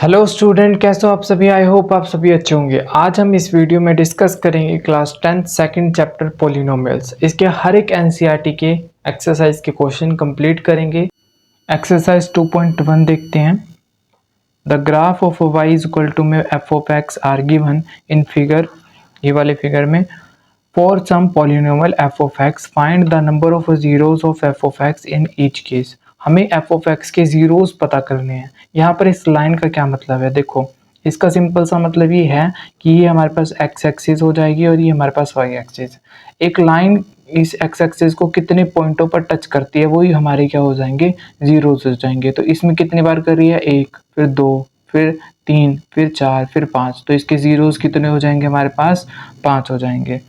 Hello student, कैसे हो आप सभी। आई होप आप सभी अच्छे होंगे। आज हम इस वीडियो में डिस्कस करेंगे क्लास 10 सेकंड चैप्टर पॉलिनोमियल्स। इसके हर एक एनसीईआरटी के एक्सरसाइज के क्वेश्चन कंप्लीट करेंगे। एक्सरसाइज 2.1 देखते हैं। The graph of y is equal to में f of x are given in figure, ये वाले फिगर में, for some polynomial f of x find the number of zeros of f of x in each case. हमें f of x के zeros पता करने हैं। यहाँ पर इस लाइन का क्या मतलब है, देखो इसका सिंपल सा मतलब ये है कि ये हमारे पास एक्स एक्सिस हो जाएगी और ये हमारे पास वाई एक्सिस। एक लाइन इस एक्स एक्सिस को कितने पॉइंटों पर टच करती है वही हमारे क्या हो जाएंगे, जीरोज हो जाएंगे। तो इसमें कितनी बार कर रही है, एक, फिर दो, फिर तीन, फिर चार, फिर पाँच। तो इसके जीरोज कितने हो जाएंगे, हमारे पास 5 हो जाएंगे।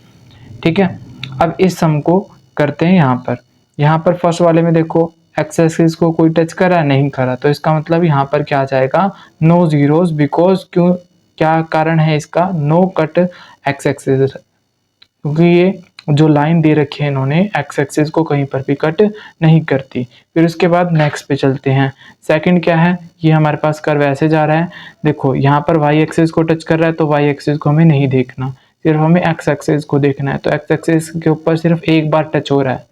ठीक है, अब इस सम को करते हैं। यहाँ पर फर्स्ट वाले में देखो एक्स एक्सिस को कोई टच करा नहीं करा, तो इसका मतलब यहाँ पर क्या आ जाएगा, नो जीरोस। बिकॉज क्यों, क्या कारण है इसका, नो कट एक्स एक्सिस, क्योंकि ये जो लाइन दे रखी है इन्होंने एक्स एक्सिस को कहीं पर भी कट नहीं करती। फिर उसके बाद नेक्स्ट पे चलते हैं। सेकंड क्या है, ये हमारे पास कर्व ऐसे जा रहा है। देखो यहाँ पर वाई एक्सिस को टच कर रहा है, तो वाई एक्सिस को हमें नहीं देखना, सिर्फ हमें एक्स एक्सिस को देखना है। तो एक्स एक्सिस के ऊपर सिर्फ एक बार टच हो रहा है।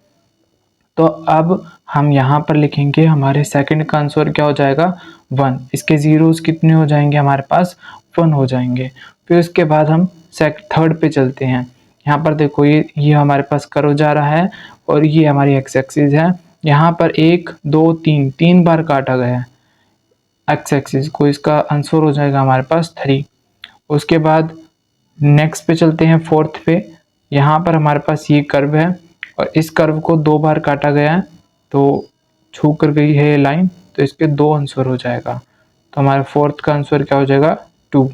तो अब हम यहाँ पर लिखेंगे, हमारे सेकंड का आंसर क्या हो जाएगा, 1। इसके जीरोस कितने हो जाएंगे, हमारे पास 1 हो जाएंगे। फिर उसके बाद हम थर्ड पे चलते हैं। यहाँ पर देखो ये हमारे पास कर्व जा रहा है और ये हमारी एक्स एक्सिस है। यहाँ पर 1 2 3 3 बार काटा गया है एक्स एक्सिस को, इसका आंसर हो जाएगा हमारे पास 3। उसके बाद नेक्स्ट पे चलते हैं, फोर्थ पे। यहाँ पर हमारे पास ये कर्व है और इस कर्व को 2 बार काटा गया है, तो छू कर गई है ये लाइन, तो इसके 2 आंसर हो जाएगा। तो हमारा फोर्थ का आंसर क्या हो जाएगा, 2।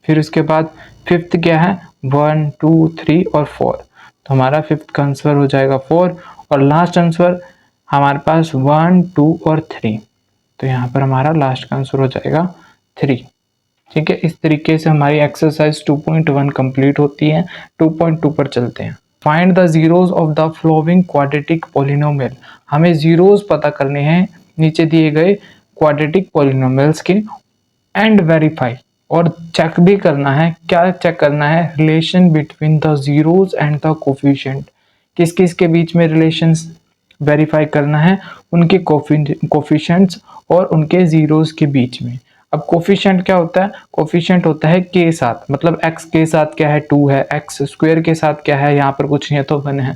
फिर उसके बाद फिफ्थ क्या है, 1 2 3 और 4, तो हमारा फिफ्थ का आंसर हो जाएगा 4। और लास्ट आंसर हमारे पास 1 2 और 3, तो यहाँ पर हमारा लास्ट का आंसर हो जाएगा 3। ठीक है, इस तरीके से हमारी एक्सरसाइज 2.1 कंप्लीट होती है। 2.2 पर चलते हैं। Find the zeros of the flowing quadratic polynomial. हमें जीरोज पता करने हैं नीचे दिए गए क्वाड्रेटिक पॉलिनोमियल्स के, एंड वेरीफाई, और चेक भी करना है। क्या चेक करना है, relation between the zeros and the coefficient. किस किस के बीच में रिलेशंस वेरीफाई करना है, उनके कोफिशिएंट्स और उनके जीरोज के बीच में। अब कोफिशिएंट क्या होता है, कोफिशिएंट होता है के साथ, मतलब एक्स के साथ क्या है, 2 है, एक्स स्क्वायर के साथ क्या है, यहाँ पर कुछ नहीं है तो 1 है।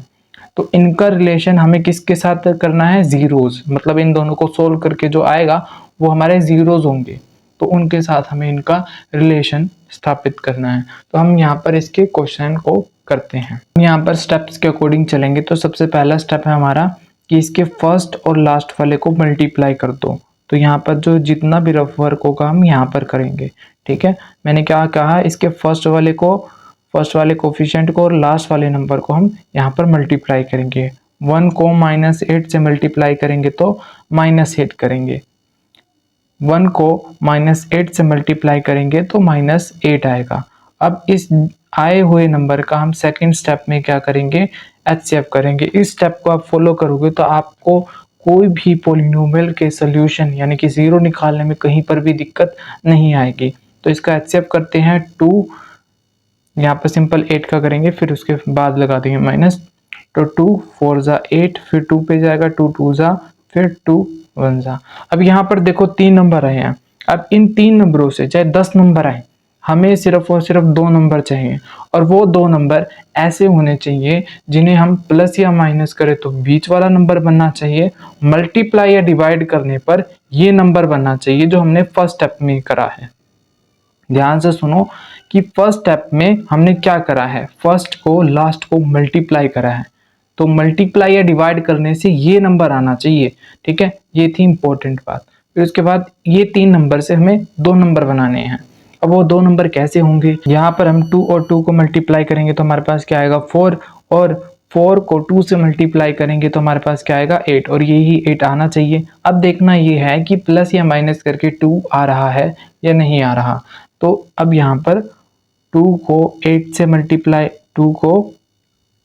तो इनका रिलेशन हमें किसके साथ करना है, जीरोज, मतलब इन दोनों को सोल्व करके जो आएगा वो हमारे जीरोज होंगे, तो उनके साथ हमें इनका रिलेशन स्थापित करना है। तो हम यहाँ पर इसके क्वेश्चन को करते हैं। यहाँ पर स्टेप्स के अकॉर्डिंग चलेंगे। तो सबसे पहला स्टेप है हमारा कि इसके फर्स्ट और लास्ट वाले को मल्टीप्लाई कर दो। तो यहाँ पर जो जितना भी रफ वर्क होगा हम यहाँ पर करेंगे। ठीक है, मैंने क्या कहा, इसके फर्स्ट वाले कोफिशिएंट को और लास्ट वाले नंबर को हम यहाँ पर मल्टीप्लाई करेंगे। 1 को -8 से मल्टीप्लाई करेंगे तो -8 करेंगे, 1 को -8 से मल्टीप्लाई करेंगे तो -8 आएगा। अब इस आए हुए नंबर का हम सेकंड स्टेप में क्या करेंगे, एचसीएफ करेंगे। इस स्टेप को आप फॉलो करोगे तो आपको कोई भी पॉलिनोमियल के सॉल्यूशन यानी कि जीरो निकालने में कहीं पर भी दिक्कत नहीं आएगी। तो इसका एचसीएफ करते हैं 2, यहाँ पर सिंपल 8 का करेंगे, फिर उसके बाद लगा देंगे माइनस। तो 2 4 जा 8, फिर 2 पे जाएगा, 2 2 जा, फिर 2 1 जा। अब यहाँ पर देखो 3 नंबर आए हैं। अब इन 3 नंबरों से चाहे 10 नंबर आए, हमें सिर्फ और सिर्फ 2 नंबर चाहिए, और वो 2 नंबर ऐसे होने चाहिए जिन्हें हम प्लस या माइनस करें तो बीच वाला नंबर बनना चाहिए, मल्टीप्लाई या डिवाइड करने पर ये नंबर बनना चाहिए जो हमने फर्स्ट स्टेप में करा है। ध्यान से सुनो कि फर्स्ट स्टेप में हमने क्या करा है, फर्स्ट को लास्ट को मल्टीप्लाई करा है, तो मल्टीप्लाई या डिवाइड करने से ये नंबर आना चाहिए। ठीक है, ये थी इंपॉर्टेंट बात। फिर उसके बाद ये 3 नंबर से हमें 2 नंबर बनाने हैं। अब वो 2 नंबर कैसे होंगे, यहाँ पर हम 2 और 2 को मल्टीप्लाई करेंगे तो हमारे पास क्या आएगा, 4, और 4 को 2 से मल्टीप्लाई करेंगे तो हमारे पास क्या आएगा, 8, और यही 8 आना चाहिए। अब देखना ये है कि प्लस या माइनस करके 2 आ रहा है या नहीं आ रहा। तो अब यहाँ पर 2 को 8 से मल्टीप्लाई, 2 को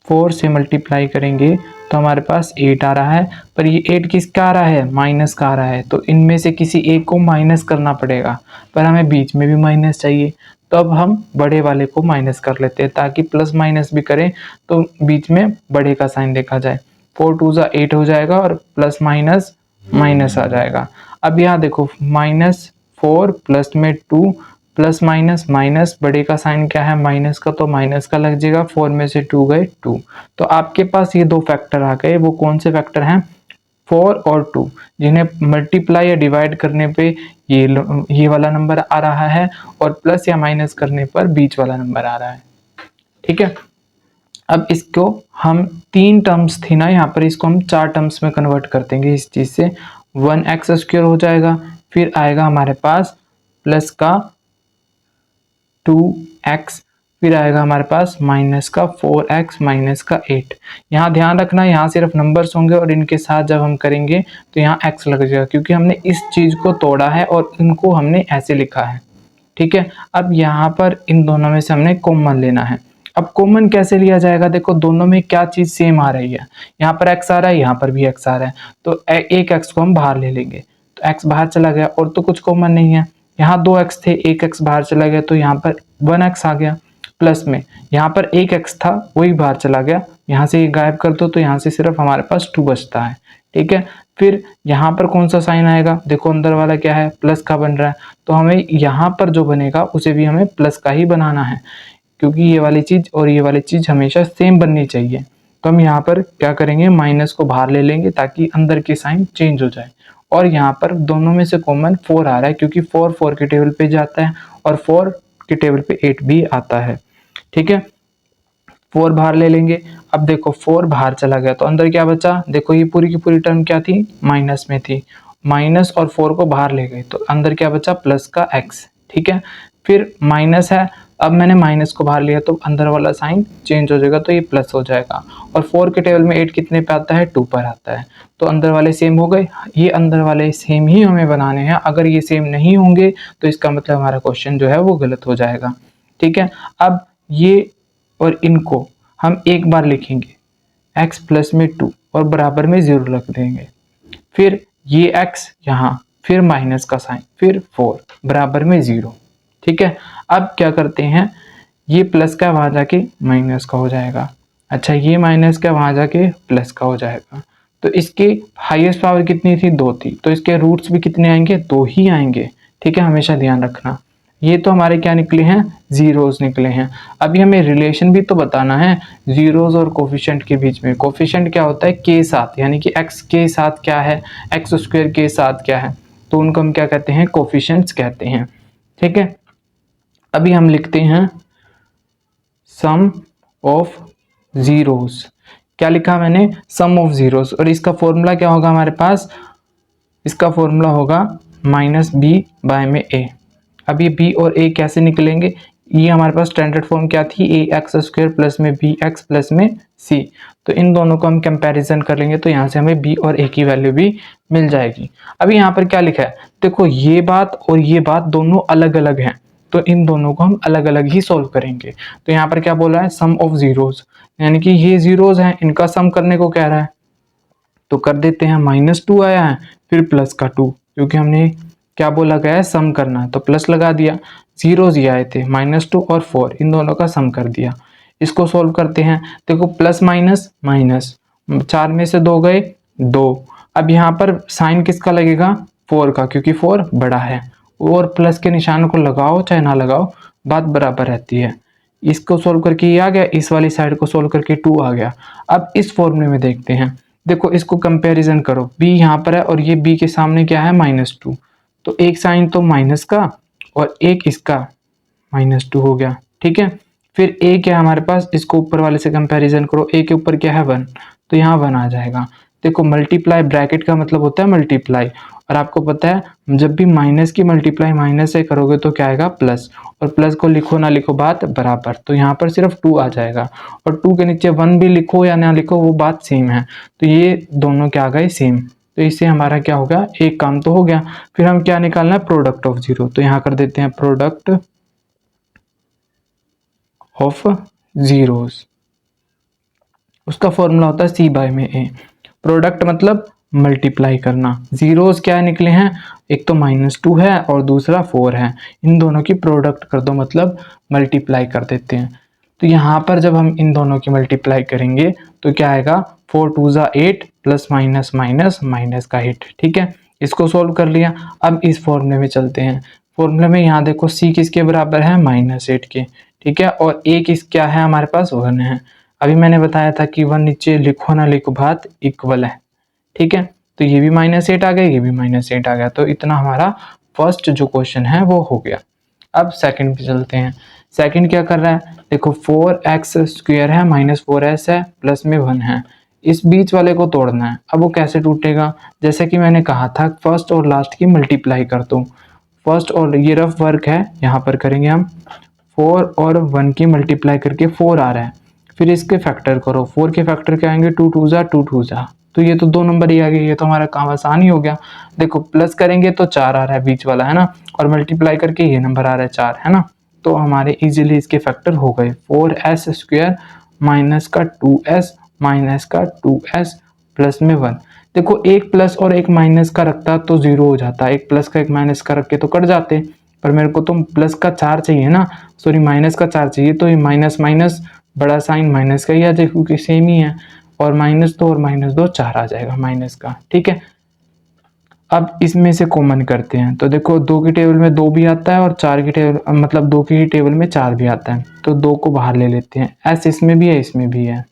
4 से मल्टीप्लाई करेंगे तो हमारे पास 8 आ रहा है, पर ये 8 किसका आ रहा है, माइनस का आ रहा है, तो इनमें से किसी एक को माइनस करना पड़ेगा, पर हमें बीच में भी माइनस चाहिए, तो अब हम बड़े वाले को माइनस कर लेते हैं ताकि प्लस माइनस भी करें तो बीच में बड़े का साइन देखा जाए। 4 2 जा 8 हो जाएगा और प्लस माइनस माइनस आ जाएगा। अब यहाँ देखो -4 प्लस में 2 प्लस माइनस माइनस, बड़े का साइन क्या है माइनस का, तो माइनस का लग जाएगा, 4 में से 2 गए 2। तो आपके पास ये दो फैक्टर आ गए, वो कौन से फैक्टर हैं, 4 और 2, जिन्हें मल्टीप्लाई या डिवाइड करने पे ये वाला नंबर आ रहा है और प्लस या माइनस करने पर बीच वाला नंबर आ रहा है। ठीक है, अब इसको हम 3 टर्म्स थी ना यहाँ पर, इसको हम 4 टर्म्स में कन्वर्ट कर देंगे। इस चीज से 1x² हो जाएगा, फिर आएगा हमारे पास प्लस का 2x, फिर आएगा हमारे पास माइनस का 4x माइनस का 8। यहाँ ध्यान रखना, यहाँ सिर्फ नंबर्स होंगे और इनके साथ जब हम करेंगे तो यहाँ x लग जाएगा, क्योंकि हमने इस चीज को तोड़ा है और इनको हमने ऐसे लिखा है। ठीक है, अब यहाँ पर इन दोनों में से हमने कॉमन लेना है। अब कॉमन कैसे लिया जाएगा, देखो दोनों में क्या चीज सेम आ रही है, यहाँ पर x आ रहा है, यहाँ पर भी x आ रहा है, तो एक x को हम बाहर ले लेंगे, तो x बाहर चला गया और तो कुछ कॉमन नहीं है। यहाँ 2x थे, एक x बाहर चला गया, तो यहाँ पर 1x आ गया, प्लस में यहाँ पर एक x था वही बाहर चला गया, यहाँ से ये गायब कर दो तो यहाँ से सिर्फ हमारे पास 2 बचता है। ठीक है, फिर यहाँ पर कौन सा साइन आएगा, देखो अंदर वाला क्या है, प्लस का बन रहा है, तो हमें यहाँ पर जो बनेगा उसे भी हमें प्लस का ही बनाना है, क्योंकि ये वाली चीज और ये वाली चीज हमेशा सेम बननी चाहिए। तो हम यहाँ पर क्या करेंगे, माइनस को बाहर ले लेंगे ताकि अंदर की साइन चेंज हो जाए, और यहाँ पर दोनों में से कॉमन 4 आ रहा है, क्योंकि 4 4 के टेबल पे जाता है और 4 के टेबल पे 8 भी आता है। ठीक है, 4 बाहर ले लेंगे। अब देखो 4 बाहर चला गया तो अंदर क्या बचा, देखो ये पूरी की पूरी टर्म क्या थी, माइनस में थी, माइनस और 4 को बाहर ले गए तो अंदर क्या बचा, प्लस का x। ठीक है, फिर माइनस है, अब मैंने माइनस को बाहर लिया तो अंदर वाला साइन चेंज हो जाएगा, तो ये प्लस हो जाएगा, और 4 के टेबल में 8 कितने पे आता है, 2 पर आता है, तो अंदर वाले सेम हो गए। ये अंदर वाले सेम ही हमें बनाने हैं, अगर ये सेम नहीं होंगे तो इसका मतलब हमारा क्वेश्चन जो है वो गलत हो जाएगा। ठीक है, अब ये और इनको हम एक बार लिखेंगे, x प्लस में 2 और बराबर में 0 रख देंगे, फिर ये x यहाँ, फिर माइनस का साइन, फिर 4 बराबर में 0। ठीक है, अब क्या करते हैं, ये प्लस का वहां जाके माइनस का हो जाएगा, अच्छा ये माइनस का वहां जाके प्लस का हो जाएगा, तो इसके हाईएस्ट पावर कितनी थी, 2 थी, तो इसके रूट्स भी कितने आएंगे, 2 ही आएंगे। ठीक है, हमेशा ध्यान रखना। ये तो हमारे क्या निकले हैं, जीरोस निकले हैं। अभी हमें रिलेशन भी तो बताना है जीरोस और कोफिशिएंट के बीच में। कोफिशिएंट क्या होता है, के साथ, यानी कि x के साथ क्या है, x² के साथ क्या है, तो उनको हम क्या कहते हैं, कोफिशिएंट्स कहते हैं। ठीक है, अभी हम लिखते हैं सम ऑफ जीरोस। क्या लिखा मैंने, सम ऑफ जीरोस, और इसका फॉर्मूला क्या होगा हमारे पास, इसका फॉर्मूला होगा -b/a। अब ये b और a कैसे निकलेंगे, ये हमारे पास स्टैंडर्ड फॉर्म क्या थी, ax² प्लस में bx प्लस में c, तो इन दोनों को हम कंपैरिजन कर लेंगे तो यहाँ से हमें b और a की वैल्यू भी मिल जाएगी। अभी यहाँ पर क्या लिखा है, देखो ये बात और ये बात दोनों अलग अलग हैं, तो इन दोनों को हम अलग अलग ही सोल्व करेंगे। तो यहाँ पर क्या बोला है, सम ऑफ जीरोस, यानी कि ये जीरोस हैं, इनका सम करने को कह रहा है, तो कर देते हैं। -2 आया है, फिर प्लस का 2, क्योंकि हमने क्या बोला गया है, सम करना है, तो प्लस लगा दिया। जीरोस ये आए थे -2 और 4, इन दोनों का सम कर दिया। इसको सोल्व करते हैं, देखो प्लस माइनस माइनस, 4 में से 2 गए 2। अब यहाँ पर साइन किसका लगेगा, 4 का, क्योंकि 4 बड़ा है, और प्लस के निशान को लगाओ चाहे ना लगाओ बात बराबर रहती है। इसको सोल्व करके ये आ गया, इस वाली साइड को सोल्व करके 2 आ गया। अब इस फॉर्मूले में देखते हैं, देखो इसको कंपैरिजन करो, b यहाँ पर है और ये b के सामने क्या है, -2, तो एक साइन तो माइनस का और एक इसका -2 हो गया। ठीक है, फिर a क्या है हमारे पास, इसको ऊपर वाले से कंपैरिजन करो, a के ऊपर क्या है 1, तो यहाँ 1 आ जाएगा। देखो मल्टीप्लाई, ब्रैकेट का मतलब होता है मल्टीप्लाई, और आपको पता है जब भी माइनस की मल्टीप्लाई माइनस से करोगे तो क्या आएगा, प्लस, और प्लस को लिखो ना लिखो बात बराबर, तो यहाँ पर सिर्फ 2 आ जाएगा, और 2 के नीचे 1 भी लिखो या ना लिखो वो बात सेम है, तो ये दोनों क्या आ गए, सेम, तो इससे हमारा क्या होगा, एक काम तो हो गया। फिर हम क्या निकालना है, प्रोडक्ट ऑफ जीरो, तो यहाँ कर देते हैं प्रोडक्ट ऑफ जीरोस। उसका फॉर्मूला होता है सी बाय में ए। प्रोडक्ट मतलब मल्टीप्लाई करना। जीरोस क्या निकले हैं, एक तो -2 है और दूसरा 4 है, इन दोनों की प्रोडक्ट कर दो मतलब मल्टीप्लाई कर देते हैं। तो यहाँ पर जब हम इन दोनों की मल्टीप्लाई करेंगे तो क्या आएगा, 4 2 ज़ा 8 प्लस माइनस माइनस माइनस का 8। ठीक है, इसको सोल्व कर लिया। अब इस फॉर्मूले में चलते हैं। फॉर्मूले में यहाँ देखो सी किसके बराबर है, -8 के। ठीक है, और ए किस क्या है हमारे पास, 1 है। अभी मैंने बताया था कि 1 नीचे लिखो ना लिखो बात इक्वल है। ठीक है, तो ये भी -8 आ गया, ये भी -8 आ गया। तो इतना हमारा फर्स्ट जो क्वेश्चन है वो हो गया। अब सेकंड पे चलते हैं। सेकंड क्या कर रहा है, देखो 4x² है, -4s है, प्लस में 1 है। इस बीच वाले को तोड़ना है। अब वो कैसे टूटेगा, जैसे कि मैंने कहा था फर्स्ट और लास्ट की मल्टीप्लाई कर दो। फर्स्ट और ये रफ वर्क है, यहाँ पर करेंगे हम। 4 और 1 की मल्टीप्लाई करके 4 आ रहा है, फिर इसके फैक्टर करो। 4 के फैक्टर क्या आएंगे, 2 2 ज़ा 2 2 ज़ा, तो ये तो 2 नंबर ही आ गए। ये तो हमारा काम आसान ही हो गया। देखो प्लस करेंगे तो 4 आ रहा है बीच वाला, है ना, और मल्टीप्लाई करके ये नंबर आ रहा है 4, है ना। तो हमारे इजीली इसके फैक्टर हो गए, 4s² माइनस का 2s माइनस का 2s प्लस में 1। देखो एक प्लस और एक माइनस का रखता तो 0 हो जाता, एक प्लस का एक माइनस का रख के तो कट जाते, पर मेरे को तो प्लस का 4 चाहिए ना, सॉरी माइनस का 4 चाहिए। तो ये माइनस माइनस बड़ा साइन माइनस का ही आ जाए क्योंकि सेम ही है, और -2 और -2 4 आ जाएगा माइनस का। ठीक है, अब इसमें से कॉमन करते हैं। तो देखो 2 की टेबल में 2 भी आता है और 4 की टेबल मतलब 2 की टेबल में 4 भी आता है, तो 2 को बाहर ले लेते हैं। s इसमें भी है, इसमें भी है,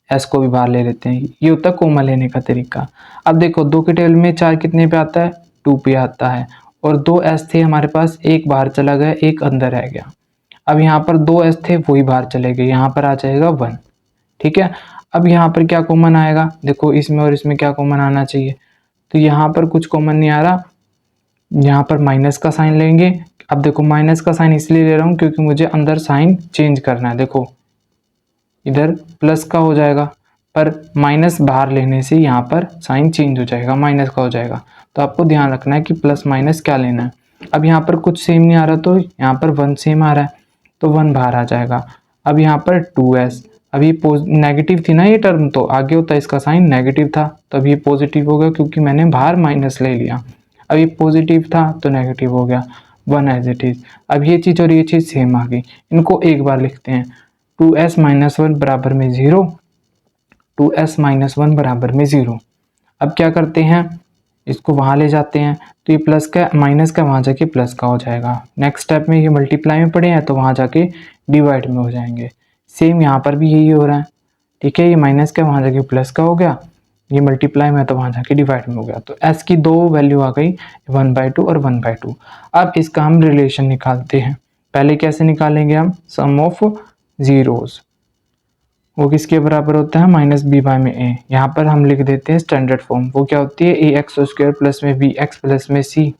s को भी बाहर ले लेते हैं। ये होता है कॉमन लेने का तरीका। अब देखो 2 की टेबल में 4 कितने पे आता है, 2 पे आता है, और 2 s थे हमारे पास, एक बाहर चला गया, एक अंदर रह गया। अब यहाँ पर 2 s थे, वही बाहर चले गए, यहाँ पर आ जाएगा 1। ठीक है, अब यहाँ पर क्या कॉमन आएगा, देखो इसमें और इसमें क्या कॉमन आना चाहिए, तो यहाँ पर कुछ कॉमन नहीं आ रहा, यहाँ पर माइनस का साइन लेंगे। अब देखो माइनस का साइन इसलिए ले रहा हूँ क्योंकि मुझे अंदर साइन चेंज करना है। देखो इधर प्लस का हो जाएगा, पर माइनस बाहर लेने से यहाँ पर साइन चेंज हो जाएगा, माइनस का हो जाएगा। तो आपको ध्यान रखना है कि प्लस माइनस क्या लेना है। अब यहाँ पर कुछ सेम नहीं आ रहा, तो यहाँ पर 1 सेम आ रहा है, तो 1 बाहर आ जाएगा। अब यहाँ पर 2s, अभी नेगेटिव थी ना ये टर्म, तो आगे होता है इसका साइन नेगेटिव था, तो अभी ये पॉजिटिव हो गया क्योंकि मैंने बाहर माइनस ले लिया। अभी पॉजिटिव था तो नेगेटिव हो गया, 1 एज इट इज। अब ये चीज़ और ये चीज़ सेम आ गई, इनको एक बार लिखते हैं। 2s माइनस 1 बराबर में 0, 2s माइनस 1 बराबर में 0। अब क्या करते हैं, इसको वहाँ ले जाते हैं, तो ये प्लस का माइनस का वहाँ जाके प्लस का हो जाएगा। नेक्स्ट स्टेप में ये मल्टीप्लाई में पड़े हैं तो वहाँ जाके डिवाइड में हो जाएंगे। सेम यहाँ पर भी यही हो रहा है। ठीक है, ये माइनस का वहाँ जाके प्लस का हो गया, ये मल्टीप्लाई में तो वहाँ जाके डिवाइड में हो गया। तो s की 2 वैल्यू आ गई, 1/2 और 1/2। अब इसका हम रिलेशन निकालते हैं। पहले कैसे निकालेंगे हम, सम ऑफ जीरोस, वो किसके बराबर होता है, -b में a। यहाँ पर हम लिख देते हैं स्टैंडर्ड फॉर्म, वो क्या होती है, ax² प्लस में bx प्लस में c,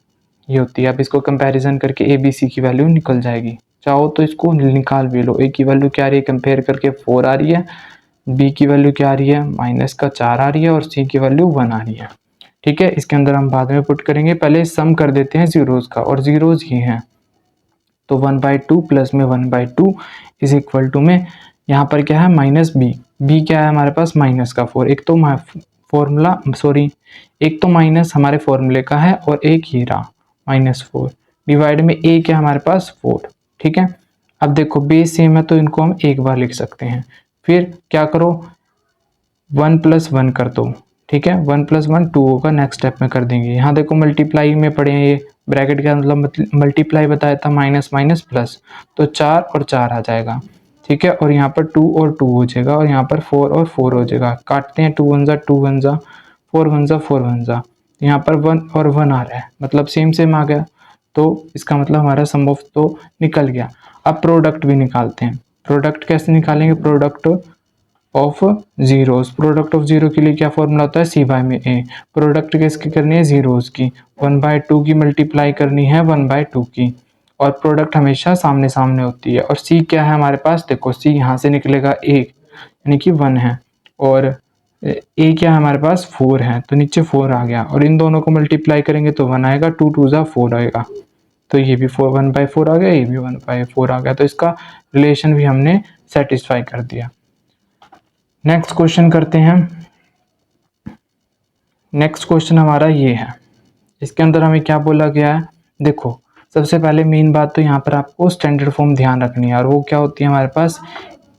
ये होती है। अब इसको कंपैरिजन करके a b c की वैल्यू निकल जाएगी। चाहो तो इसको निकाल भी लो, a की वैल्यू क्या आ रही है, कंपेयर करके 4 आ रही है, b की वैल्यू क्या आ रही है, -4 आ रही है, और c की वैल्यू 1 आ रही है। ठीक है, इसके अंदर हम बाद में पुट करेंगे, पहले सम कर देते हैं जीरोस का, और जीरोस ही हैं। तो 1/2 प्लस में 1/2 इज इक्वल टू में यहाँ पर क्या है, -b, b क्या है हमारे पास, -4। एक तो फॉर्मूला सॉरी एक तो माइनस हमारे फॉर्मूले का है और एक ही रहा -4, डिवाइड में a क्या हमारे पास 4। ठीक है, अब देखो बेस सेम है तो इनको हम एक बार लिख सकते हैं। फिर क्या करो, 1 + 1 कर दो। ठीक है, 1 + 1 2 होगा, नेक्स्ट स्टेप में कर देंगे। यहाँ देखो मल्टीप्लाई में पड़े हैं, ये ब्रैकेट का मतलब मल्टीप्लाई बताया था, माइनस माइनस प्लस, तो 4 और 4 आ जाएगा। ठीक है, और यहाँ पर 2 और 2 हो जाएगा, और यहाँ पर 4 और 4 हो जाएगा। काटते हैं, 2 1 ज़ा 2 1 ज़ा, 4 1 ज़ा 4 1 ज़ा, यहाँ पर 1 और 1 आ रहा है, मतलब सेम सेम आ गया। तो इसका मतलब हमारा सम ऑफ तो निकल गया। अब प्रोडक्ट भी निकालते हैं। प्रोडक्ट कैसे निकालेंगे, product of zeros, product of zero के लिए क्या फॉर्मूला होता है, c में a। प्रोडक्ट किसकी करनी है, जीरोस की, 1/2 की मल्टीप्लाई करनी है 1/2 की, और प्रोडक्ट हमेशा सामने सामने होती है। और c क्या है हमारे पास, देखो c यहाँ से निकलेगा 1 यानी कि 1 है, और a क्या है हमारे पास 4 है, तो नीचे 4 आ गया, और इन दोनों को मल्टीप्लाई करेंगे तो 1 आएगा, 2 2 ज़ा 4 आएगा, तो ये भी 1/4 आ गया, ये भी 1/4 आ गया। तो इसका रिलेशन भी हमने सेटिस्फाई कर दिया। नेक्स्ट क्वेश्चन करते हैं। नेक्स्ट क्वेश्चन हमारा ये है, इसके अंदर हमें क्या बोला गया है। देखो सबसे पहले मेन बात तो यहाँ पर आपको स्टैंडर्ड फॉर्म ध्यान रखनी है, और वो क्या होती है हमारे पास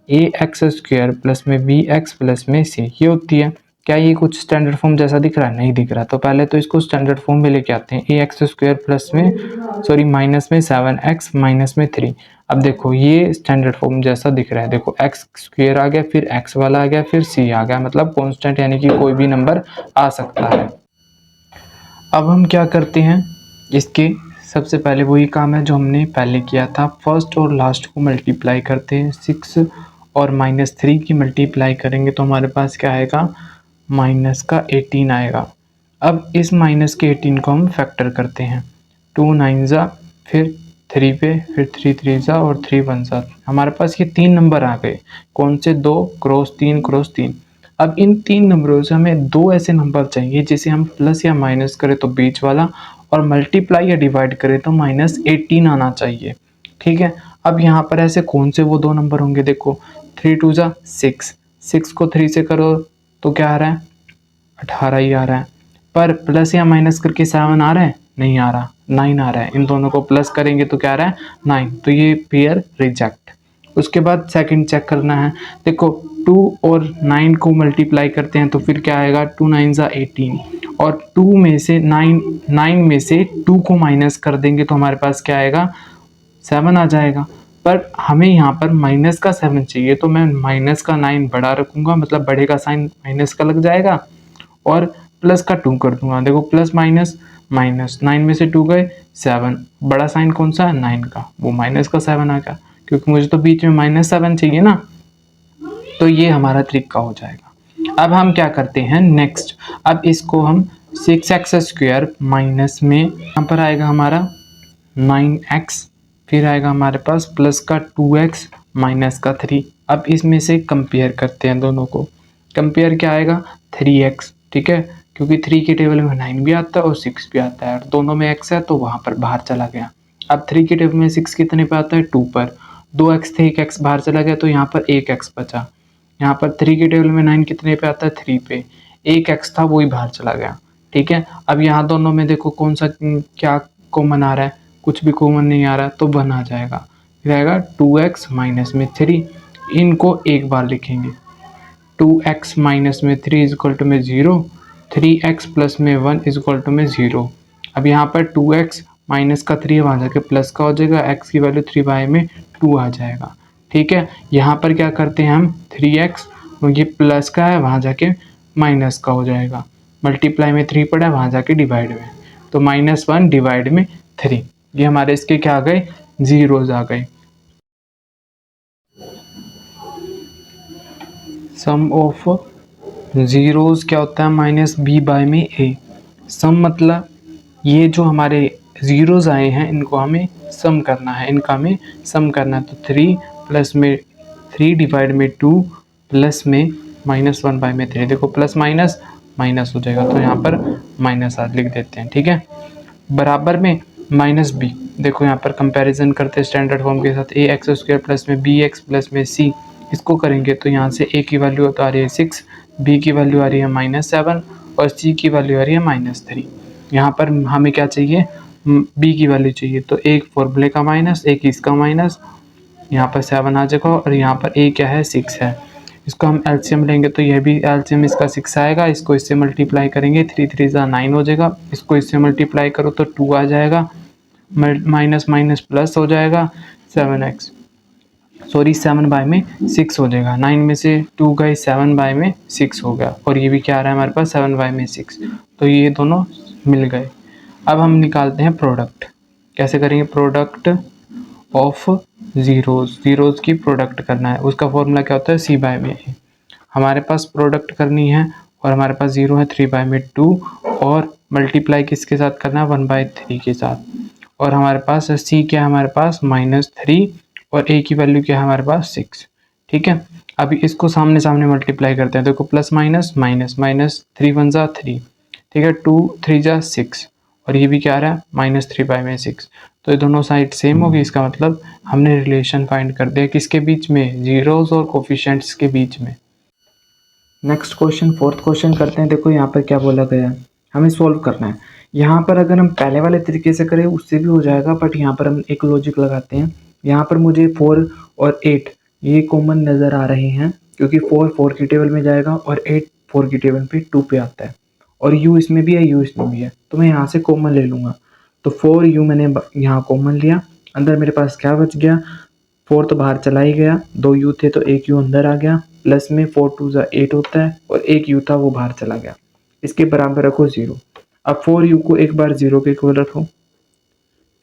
ए एक्स स्क्वायर प्लस में बी एक्स प्लस में सी, ये होती है। क्या ये कुछ स्टैंडर्ड फॉर्म जैसा दिख रहा है? नहीं दिख रहा। तो पहले तो इसको स्टैंडर्ड फॉर्म में लेके आते हैं। ए एक्स स्क्वायर प्लस में माइनस में 7x माइनस में 3। अब देखो ये स्टैंडर्ड फॉर्म जैसा दिख रहा है। देखो एक्स स्क्वायर आ गया, फिर एक्स वाला आ गया, फिर सी आ गया, मतलब कॉन्स्टेंट यानी कि कोई भी नंबर आ सकता है। अब हम क्या करते हैं, इसके सबसे पहले वही काम है जो हमने पहले किया था। फर्स्ट और लास्ट को मल्टीप्लाई करते हैं। 6 और -3 की मल्टीप्लाई करेंगे तो हमारे पास क्या आएगा, माइनस का 18 आएगा। अब इस माइनस के 18 को हम फैक्टर करते हैं। 2 9 जा, फिर 3 पे, फिर 3 3 जा और 3 1 जा। हमारे पास ये 3 नंबर आ गए। कौन से? 2 क्रॉस 3 क्रॉस 3। अब इन 3 नंबरों से हमें 2 ऐसे नंबर चाहिए जिसे हम प्लस या माइनस करें तो बीच वाला, और मल्टीप्लाई या डिवाइड करें तो -18 आना चाहिए। ठीक है। अब यहाँ पर ऐसे कौन से वो 2 नंबर होंगे? देखो 3 2 जा 6, 6 को 3 से करो तो क्या आ रहा है? 18 ही आ रहा है। पर प्लस या माइनस करके 7 आ रहा है? नहीं आ रहा, 9 आ रहा है। इन दोनों को प्लस करेंगे तो क्या आ रहा है? 9। तो ये पेयर रिजेक्ट। उसके बाद सेकंड चेक करना है। देखो 2 और 9 को मल्टीप्लाई करते हैं तो फिर क्या आएगा? 2 9 जा 18, और 2 में से 9 में से 2 को माइनस कर देंगे तो हमारे पास क्या आएगा? 7 आ जाएगा। पर हमें यहाँ पर माइनस का 7 चाहिए, तो मैं माइनस का 9 बड़ा रखूंगा, मतलब बड़े का साइन माइनस का लग जाएगा, और प्लस का 2 कर दूंगा। देखो प्लस माइनस माइनस, 9 में से 2 गए 7, बड़ा साइन कौन सा है? 9 का, वो माइनस का 7 आ गया, क्योंकि मुझे तो बीच में -7 चाहिए ना। तो ये हमारा तरीका हो जाएगा। अब हम क्या करते हैं नेक्स्ट, अब इसको हम 6x स्क्वायर माइनस में, यहाँ पर आएगा हमारा 9x, फिर आएगा हमारे पास प्लस का 2x माइनस का 3। अब इसमें से कंपेयर करते हैं दोनों को। कंपेयर क्या आएगा? 3x। ठीक है, क्योंकि 3 के टेबल में 9 भी आता है और 6 भी आता है, और दोनों में x है तो वहाँ पर बाहर चला गया। अब 3 के टेबल में 6 कितने पे आता है? 2 पर। 2x थे, 1x बाहर चला गया तो यहाँ पर 1x बचा। यहाँ पर 3 के टेबल में 9 कितने पे आता है? 3 पे। 1x था वो ही बाहर चला गया। ठीक है। अब यहाँ दोनों में देखो कौन सा क्या कॉमन आ रहा है? कुछ भी कॉमन नहीं आ रहा, तो 1 आ जाएगा। फिर आएगा 2x माइनस में 3, इनको एक बार लिखेंगे। 2x माइनस में 3 इज इक्वल टू में 0, 3x प्लस में 1 इज इक्वल टू में 0। अब यहाँ पर 2x माइनस का 3 वहाँ जाके प्लस का हो जाएगा, x की वैल्यू 3 में 2 आ जाएगा। ठीक है। यहाँ पर क्या करते हैं हम, 3x ये प्लस का है, वहाँ जाके माइनस का हो जाएगा। मल्टीप्लाई में 3 पड़ा है, वहाँ जाके डिवाइड में, तो -1 डिवाइड में 3। ये हमारे इसके क्या आ गए? जीरोज आ गए। सम ऑफ जीरोज क्या होता है? -b/a में a। सम मतलब ये जो हमारे जीरोज आए हैं इनको हमें सम करना है, इनका हमें सम करना है। तो 3 प्लस में 3 डिवाइड में 2 प्लस में -1/3। देखो प्लस माइनस माइनस हो जाएगा, तो यहाँ पर माइनस आज लिख देते हैं। ठीक है। बराबर में -b। देखो यहाँ पर कंपैरिजन करते हैं स्टैंडर्ड फॉर्म के साथ। ax स्क्वायर प्लस में bx प्लस में c, इसको करेंगे तो यहाँ से a की वैल्यू तो आ रही है 6, b की वैल्यू आ रही है -7 और c की वैल्यू आ रही है -3। यहाँ पर हमें क्या चाहिए? b की वैल्यू चाहिए, तो एक फॉर्मूले का माइनस, एक इसका माइनस, यहाँ पर 7 आ जाएगा, और यहाँ पर a क्या है? 6 है। इसको हम एलसीएम लेंगे तो यह भी एलसीएम इसका 6 आएगा। इसको इससे मल्टीप्लाई करेंगे, 3 3 जा 9 हो जाएगा। इसको इससे मल्टीप्लाई करो तो 2 आ जाएगा, माइनस माइनस प्लस हो जाएगा, 7x 7/6 हो जाएगा। 9 में से 2 गए, 7/6 हो गया, और ये भी क्या आ रहा है हमारे पास? 7/6। तो ये दोनों मिल गए। अब हम निकालते हैं प्रोडक्ट। कैसे करेंगे? प्रोडक्ट ऑफ जीरोज की प्रोडक्ट करना है। उसका फॉर्मूला क्या होता है? c/a। हमारे पास प्रोडक्ट करनी है, और हमारे पास 0 है 3/2, और मल्टीप्लाई किसके साथ करना है? 1/3 के साथ। और हमारे पास c क्या है? हमारे पास -3, और a की वैल्यू क्या है? हमारे पास 6। ठीक है। अभी इसको सामने सामने मल्टीप्लाई करते हैं। देखो प्लस माइनस माइनस माइनस, 3 1 जा 3। ठीक है, 2 3 जा 6, और ये भी क्या आ रहा है? -3/6। तो ये दोनों साइड सेम होगी। इसका मतलब हमने रिलेशन फाइंड कर दिया किसके बीच में? जीरोज और कोफिशिएंट्स के बीच में। नेक्स्ट क्वेश्चन, फोर्थ क्वेश्चन करते हैं। देखो यहाँ पर क्या बोला गया है, हमें सॉल्व करना है। यहाँ पर अगर हम पहले वाले तरीके से करें उससे भी हो जाएगा, बट यहाँ पर हम एक लॉजिक लगाते हैं। यहाँ पर मुझे 4 और 8 ये कॉमन नज़र आ रहे हैं, क्योंकि 4 की टेबल में जाएगा और 8 4 की टेबल पे 2 पे आता है, और u इसमें भी है, u इसमें भी है, तो मैं यहाँ से कॉमन ले लूँगा। तो 4u मैंने यहाँ कॉमन लिया, अंदर मेरे पास क्या बच गया, 4 तो बाहर चला ही गया, 2u थे तो 1u अंदर आ गया, प्लस में 4 2 8 होता है, और 1u था वो बाहर चला गया। इसके बराबर रखो 0। अब 4u को एक बार 0 के इक्वल रखो,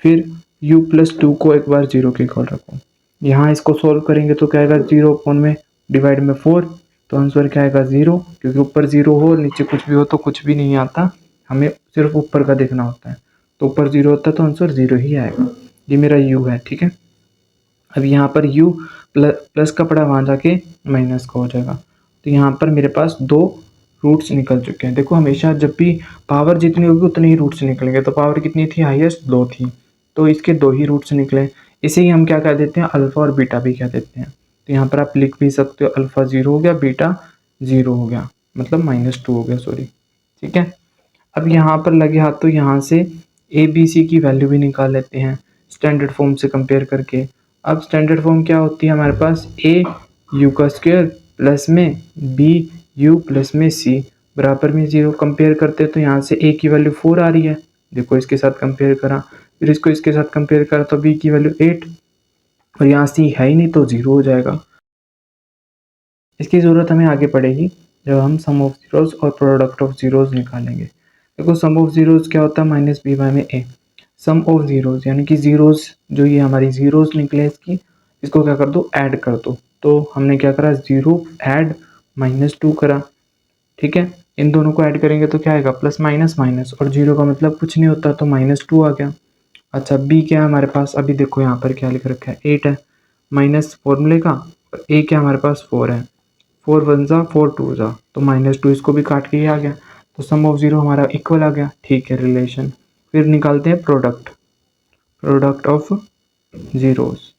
फिर u प्लस 2 को एक बार 0 के इक्वल रखो। यहाँ इसको सोल्व करेंगे तो क्या आएगा, 0 अपॉन में डिवाइड में 4, तो आंसर क्या आएगा 0, क्योंकि ऊपर 0 हो नीचे कुछ भी हो तो कुछ भी नहीं आता, हमें सिर्फ ऊपर का देखना होता है। तो ऊपर 0 होता है तो आंसर 0 ही आएगा। ये मेरा u है, ठीक है। अब यहाँ पर u प्लस का पड़ा वहाँ जाके माइनस का हो जाएगा, तो यहाँ पर मेरे पास 2 रूट्स निकल चुके हैं। देखो हमेशा जब भी पावर जितनी होगी उतने ही रूट्स निकलेंगे, तो पावर कितनी थी, हाईएस्ट 2 थी, तो इसके 2 ही रूट्स निकले। इसे ही हम क्या कह देते हैं, अल्फा और बीटा भी कह देते हैं। तो यहाँ पर आप लिख भी सकते हो, अल्फा 0 हो गया, बीटा 0 हो गया, मतलब -2 हो गया, सॉरी, ठीक है। अब यहाँ पर लगे हाथ तो यहाँ से ए बी सी की वैल्यू भी निकाल लेते हैं स्टैंडर्ड फॉर्म से कंपेयर करके। अब स्टैंडर्ड फॉर्म क्या होती है हमारे पास, ए यू का स्क्वायर प्लस में बी यू प्लस में सी बराबर में 0। कंपेयर करते तो यहाँ से ए की वैल्यू 4 आ रही है, देखो इसके साथ कंपेयर करा, फिर इसको इसके साथ कंपेयर करा तो बी की वैल्यू 8, और यहाँ सी है ही नहीं तो 0 हो जाएगा। इसकी ज़रूरत हमें आगे पड़ेगी जब हम सम ऑफ जीरोस और प्रोडक्ट ऑफ जीरोस निकालेंगे। देखो सम ऑफ जीरोस क्या होता है, माइनस बी बाय में ए। सम ऑफ जीरोस यानी कि जीरोस, जो ये हमारी जीरोस निकले इसकी, इसको क्या कर दो, ऐड कर दो। तो हमने क्या करा, 0 ऐड -2 करा, ठीक है। इन दोनों को ऐड करेंगे तो क्या आएगा, प्लस माइनस माइनस, और 0 का मतलब कुछ नहीं होता तो -2 आ गया। अच्छा बी क्या है हमारे पास, अभी देखो यहाँ पर क्या लिख रखा है, 8 है, माइनस फॉर्मूले का, और ए क्या हमारे पास 4 है, 4 1 जा 4 2 जा, तो -2 इसको भी काट के ही आ गया, तो सम ऑफ 0 हमारा इक्वल आ गया, ठीक है रिलेशन। फिर निकालते हैं प्रोडक्ट ऑफ जीरोस,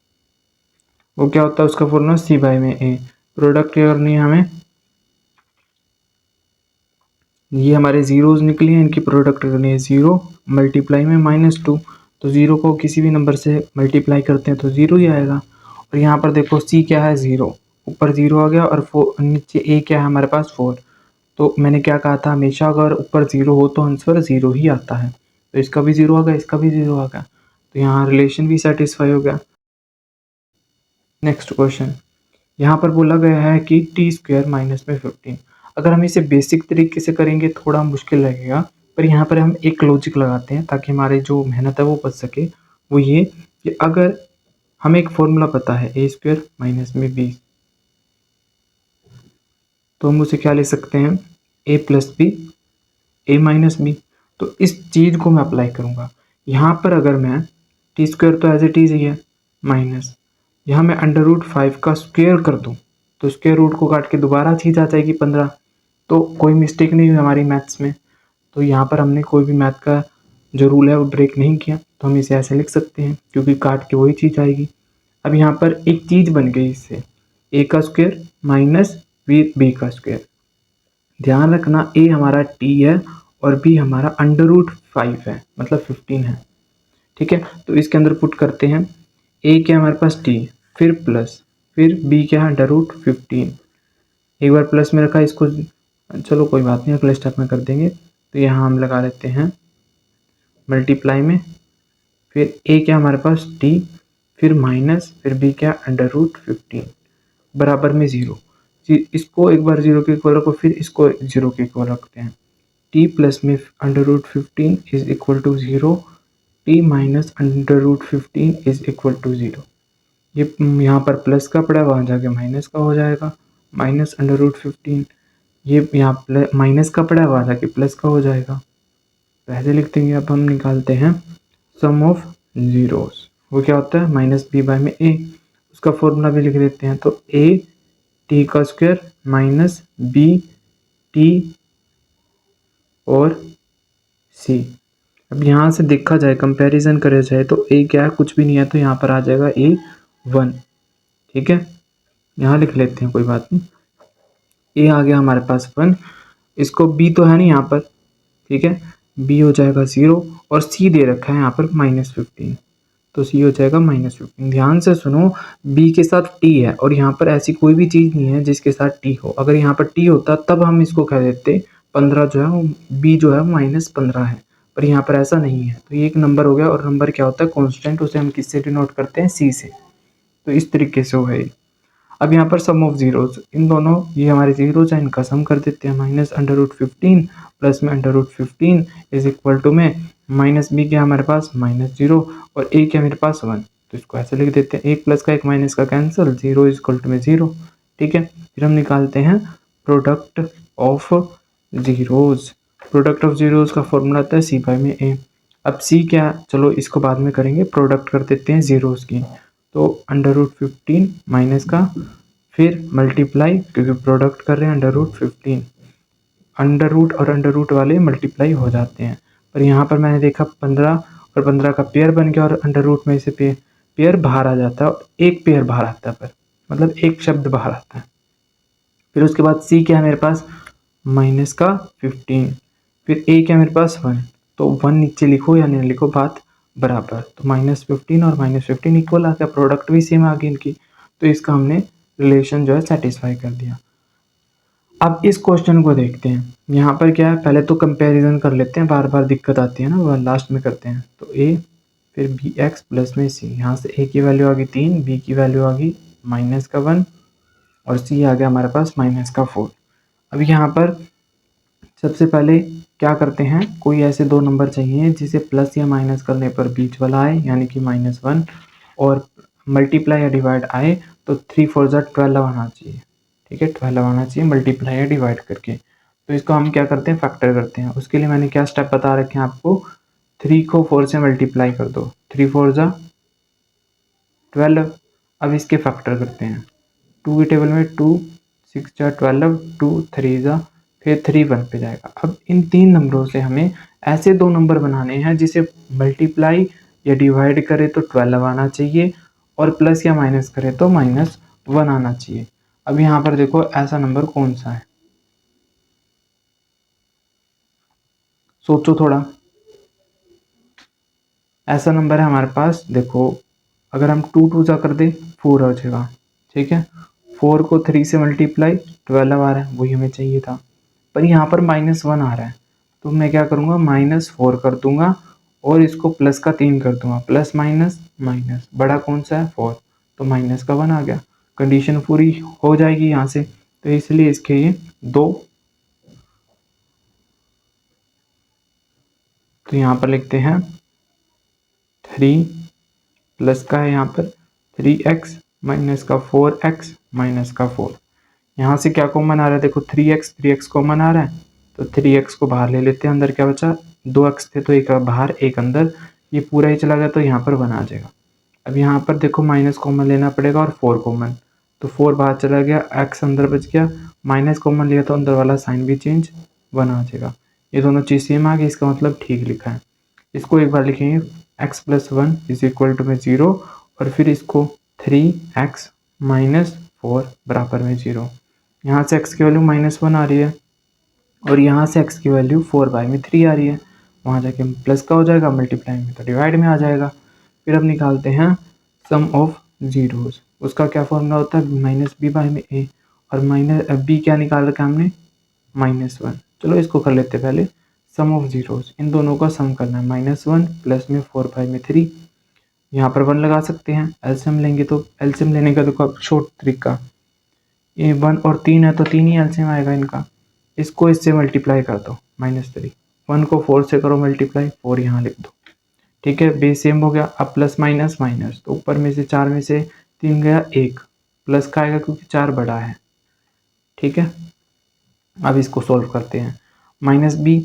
वो क्या होता है, उसका फॉर्मूला सी बाय में ए। प्रोडक्ट क्या करनी है हमें, ये हमारे जीरोस निकली हैं, इनकी प्रोडक्ट करनी है 0 मल्टीप्लाई में -2, तो 0 को किसी भी नंबर से मल्टीप्लाई करते हैं तो 0 ही आएगा। और यहाँ पर देखो सी क्या है, 0, ऊपर 0 आ गया, और 4 नीचे ए क्या है हमारे पास 4। तो मैंने क्या कहा था, हमेशा अगर ऊपर 0 हो तो आंसर 0 ही आता है, तो इसका भी 0 आ गया, इसका भी 0 आ गया, तो यहाँ रिलेशन भी सेटिस्फाई हो गया। नेक्स्ट क्वेश्चन, यहाँ पर बोला गया है कि टी स्क्वायर माइनस में 15। अगर हम इसे बेसिक तरीके से करेंगे थोड़ा मुश्किल लगेगा, पर यहाँ पर हम एक लॉजिक लगाते हैं ताकि हमारी जो मेहनत है वो बच सके। वो ये कि अगर हमें एक फॉर्मूला पता है ए स्क्वायर माइनस में बी, तो हम उसे क्या ले सकते हैं, ए प्लस बी ए माइनस बी। तो इस चीज़ को मैं अप्लाई करूँगा यहाँ पर। अगर मैं टी स्क्वायर तो एज इट इज़ ही है माइनस, यहाँ मैं √5 का स्क्वायर कर दूँ तो स्क्वायर रूट को काट के दोबारा चीज़ आ जाएगी 15। तो कोई मिस्टेक नहीं हुई हमारी मैथ्स में, तो यहाँ पर हमने कोई भी मैथ का जो रूल है वो ब्रेक नहीं किया, तो हम इसे ऐसे लिख सकते हैं क्योंकि काट के वही चीज़ आएगी। अब यहाँ पर एक चीज़ बन गई इससे, ए का स्क्वायर माइनस बी का स्क्वायर। ध्यान रखना ए हमारा टी है और बी हमारा √5 है, मतलब 15 है, ठीक है। तो इसके अंदर पुट करते हैं, ए क्या हमारे पास टी, फिर प्लस, फिर बी क्या है √15। एक बार प्लस में रखा, इसको चलो कोई बात नहीं अगले स्टेप में कर देंगे। तो यहाँ हम लगा लेते हैं मल्टीप्लाई में, फिर ए क्या हमारे पास टी, फिर माइनस, फिर बी क्या √15 बराबर में 0। इसको एक बार 0 के इक्वल रखो, फिर इसको 0 के इक्वल रखते हैं। टी प्लस में √15 is equal to 0, t minus √15 is equal to 0। ये यहाँ पर प्लस का पड़ा, वहाँ जाके माइनस का हो जाएगा, माइनस √15। ये यहाँ माइनस का पड़ा, वहाँ जाके प्लस का हो जाएगा, तो ऐसे लिख देंगे। अब हम निकालते हैं सम ऑफ जीरोस, वो क्या होता है, माइनस बी बाय में ए। उसका फॉर्मूला भी लिख देते हैं, तो ए टी का स्क्वायर माइनस बी टी और सी। अब यहाँ से देखा जाए, कंपैरिजन करे जाए तो ए क्या है, कुछ भी नहीं है, तो यहाँ पर आ जाएगा A1, ठीक है। यहाँ लिख लेते हैं, कोई बात नहीं। ए आ गया हमारे पास 1, इसको बी तो है नहीं यहाँ पर, ठीक है, बी हो जाएगा 0 और सी दे रखा है यहाँ पर -15, तो सी हो जाएगा -15। ध्यान से सुनो, बी के साथ टी है और यहाँ पर ऐसी कोई भी चीज़ नहीं है जिसके साथ टी हो। अगर यहाँ पर टी होता तब हम इसको कह देते 15 जो है वो बी जो है -15 है, पर यहाँ पर ऐसा नहीं है। तो ये एक नंबर हो गया, और नंबर क्या होता है कांस्टेंट, उसे हम किससे डिनोट करते हैं, सी से। तो इस तरीके से वो है। अब यहाँ पर सम ऑफ जीरोज, इन दोनों ये हमारे जीरोज हैं, इनका सम कर देते हैं। -√15 प्लस में √15 इज इक्वल टू में माइनस बी क्या हमारे पास -0 और ए क्या मेरे पास 1, तो इसको ऐसे लिख देते हैं, एक प्लस का एक माइनस का कैंसिल, 0 इज इक्वल टू में 0। ठीक है, फिर हम निकालते हैं product of zeros. Product of zeros का फॉर्मूला आता है सी बाई में ए। अब सी क्या, चलो इसको बाद में करेंगे, प्रोडक्ट कर देते हैं जीरोज की। तो √15 माइनस का, फिर मल्टीप्लाई, क्योंकि प्रोडक्ट कर रहे हैं √15, अंडर रूट और अंडर रूट वाले मल्टीप्लाई हो जाते हैं। पर यहाँ पर मैंने देखा 15 और 15 का पेयर बन गया, और अंडर रूट में से पेयर बाहर आ जाता है, और एक पेयर बाहर आता है, पर मतलब एक शब्द बाहर आता है। फिर उसके बाद सी क्या है मेरे पास माइनस का 15, फिर ए क्या है मेरे पास 1, तो 1 नीचे लिखो या नहीं लिखो बात बराबर, तो -15 और -15 इक्वल आ गया, प्रोडक्ट भी सेम आ गई इनकी, तो इसका हमने रिलेशन जो है सेटिस्फाई कर दिया। अब इस क्वेश्चन को देखते हैं, यहाँ पर क्या है, पहले तो कंपैरिजन कर लेते हैं, बार बार दिक्कत आती है ना, वह लास्ट में करते हैं। तो ए फिर बी एक्स प्लस में सी, यहाँ से ए की वैल्यू आ गई 3, बी की वैल्यू आ गई -1 और सी आ गया हमारे पास -4। अब यहाँ पर सबसे पहले क्या करते हैं, कोई ऐसे दो नंबर चाहिए जिसे प्लस या माइनस करने पर बीच वाला आए, यानी कि -1, और मल्टीप्लाई या डिवाइड आए तो 3 4 जा 12 आना चाहिए। ठीक है, 12 आना चाहिए मल्टीप्लाई या डिवाइड करके। तो इसको हम क्या करते हैं, फैक्टर करते हैं। उसके लिए मैंने क्या स्टेप बता रखे हैं आपको, 3 को 4 से मल्टीप्लाई कर दो, 3 4 जा 12। अब इसके फैक्टर करते हैं, 2 की टेबल में 2 6 जा 12, 2 3 जा, फिर 3 1 पे जाएगा। अब इन तीन नंबरों से हमें ऐसे दो नंबर बनाने हैं जिसे मल्टीप्लाई या डिवाइड करे तो 12 आना चाहिए, और प्लस या माइनस करे तो -1 आना चाहिए। अब यहाँ पर देखो ऐसा नंबर कौन सा है, सोचो थोड़ा। ऐसा नंबर है हमारे पास, देखो अगर हम 2 2 जा कर दे 4 हो जाएगा। ठीक है, 4 को 3 से मल्टीप्लाई 12 आ रहा है, वही हमें चाहिए था, पर यहाँ पर -1 आ रहा है, तो मैं क्या करूँगा -4 कर दूंगा और इसको प्लस का 3 कर दूंगा, प्लस माइनस माइनस, बड़ा कौन सा है 4, तो माइनस का 1 आ गया। कंडीशन पूरी हो जाएगी यहाँ से, तो इसलिए इसके ये 2, तो यहाँ पर लिखते हैं 3 प्लस का है यहाँ पर 3x माइनस का 4x माइनस का 4। यहाँ से क्या कॉमन आ रहा है, देखो 3x कॉमन आ रहा है, तो 3x को बाहर ले लेते हैं, अंदर क्या बचा 2x थे, तो एक बाहर एक अंदर, ये पूरा ही चला गया तो यहाँ पर 1 आ जाएगा। अब यहाँ पर देखो माइनस कॉमन लेना पड़ेगा और 4 कॉमन, तो 4 बाहर चला गया, x अंदर बच गया, माइनस कॉमन लिया तो अंदर वाला साइन भी चेंज, 1 आ जाएगा। ये दोनों चीज़ सेम आ गई, इसका मतलब ठीक लिखा है। इसको एक बार लिखेंगे x + 1 इज इक्वल टू में 0, और फिर इसको 3x - 4 बराबर में 0। यहाँ से x की वैल्यू -1 आ रही है, और यहाँ से x की वैल्यू 4/3 आ रही है, वहाँ जाके प्लस का हो जाएगा, मल्टीप्लाई में तो डिवाइड में आ जाएगा। फिर अब निकालते हैं सम ऑफ जीरोज, उसका क्या फॉर्मूला होता है -b/a, और b क्या निकाल रखा है हमने -1। चलो इसको कर लेते हैं पहले, सम ऑफ जीरोज, इन दोनों का सम करना है, -1 प्लस में 4/3, यहाँ पर 1 लगा सकते हैं, एलसीएम लेंगे तो एलसीएम लेने का देखो अब शॉर्ट तरीका, ये 1 और 3 है तो 3 ही एलसीएम आएगा इनका, इसको इससे मल्टीप्लाई कर दो -3, 1 को 4 से करो मल्टीप्लाई, 4 यहाँ लिख दो। ठीक है, बेस सेम हो गया। अब प्लस माइनस माइनस, तो ऊपर में से 4 में से 3 गया 1, प्लस का आएगा क्योंकि 4 बड़ा है। ठीक है, अब इसको सॉल्व करते हैं, -b,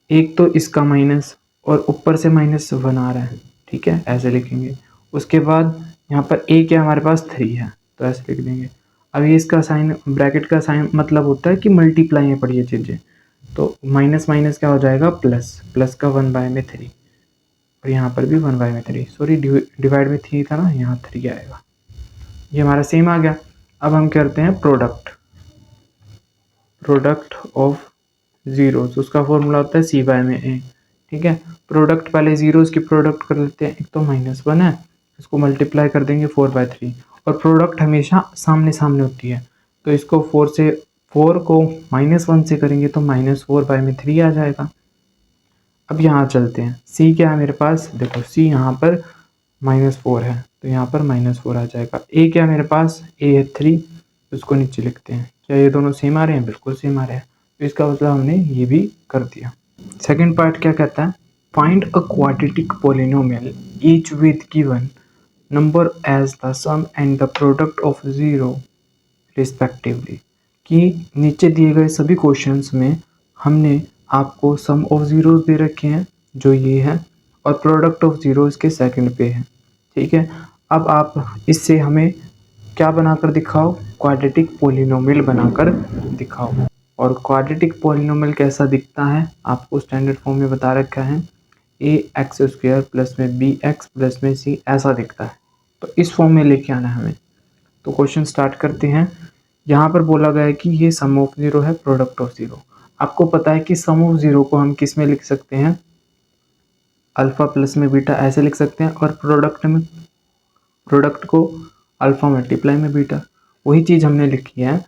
एक तो इसका माइनस और ऊपर से -1 आ रहा है। ठीक है, ऐसे लिखेंगे। उसके बाद यहाँ पर a क्या हमारे पास 3 है, तो ऐसे लिख देंगे। अब ये इसका साइन, ब्रैकेट का साइन मतलब होता है कि मल्टीप्लाई में पड़ी है चीज़ें, तो माइनस माइनस क्या हो जाएगा प्लस, प्लस का 1/3, और यहाँ पर भी 1/3, सॉरी डिवाइड में 3 था ना, यहाँ 3 आएगा। ये हमारा सेम आ गया। अब हम करते हैं प्रोडक्ट, प्रोडक्ट ऑफ जीरोस, उसका फॉर्मूला होता है सी बाय में ए। ठीक है, प्रोडक्ट पहले जीरोस की प्रोडक्ट कर लेते हैं, एक तो -1 है, इसको मल्टीप्लाई कर देंगे 4/3, और प्रोडक्ट हमेशा सामने सामने होती है, तो इसको 4 को -1 से करेंगे तो -4/3 आ जाएगा। अब यहाँ चलते हैं, सी क्या है मेरे पास, देखो सी यहाँ पर -4 है तो यहाँ पर -4 आ जाएगा। ए क्या है मेरे पास, ए है 3, उसको नीचे लिखते हैं। क्या ये दोनों सेम आ रहे हैं, बिल्कुल सेम आ रहे हैं, तो इसका मतलब हमने ये भी कर दिया। सेकंड पार्ट क्या कहता है, find a quadratic polynomial each with given number as the sum and the product of zero respectively. कि नीचे दिए गए सभी क्वेश्चंस में हमने आपको सम ऑफ जीरोस दे रखे हैं जो ये है, और प्रोडक्ट ऑफ जीरोस के सेकंड पे है। ठीक है, अब आप इससे हमें क्या बनाकर दिखाओ, क्वाड्रेटिक पोलिनोमियल बनाकर दिखाओ। और क्वाड्रेटिक पोलिनोमियल कैसा दिखता है, आपको स्टैंडर्ड फॉर्म में बता रखा है, ax² प्लस में bx प्लस में c, ऐसा दिखता है। तो इस फॉर्म में लेके आना है हमें। तो क्वेश्चन स्टार्ट करते हैं। यहाँ पर बोला गया है कि ये सम ऑफ जीरो है, प्रोडक्ट ऑफ जीरो। आपको पता है कि सम ऑफ जीरो को हम किस में लिख सकते हैं, अल्फा प्लस में बीटा ऐसे लिख सकते हैं, और प्रोडक्ट को अल्फा मल्टीप्लाई में बीटा। वही चीज़ हमने लिखी है,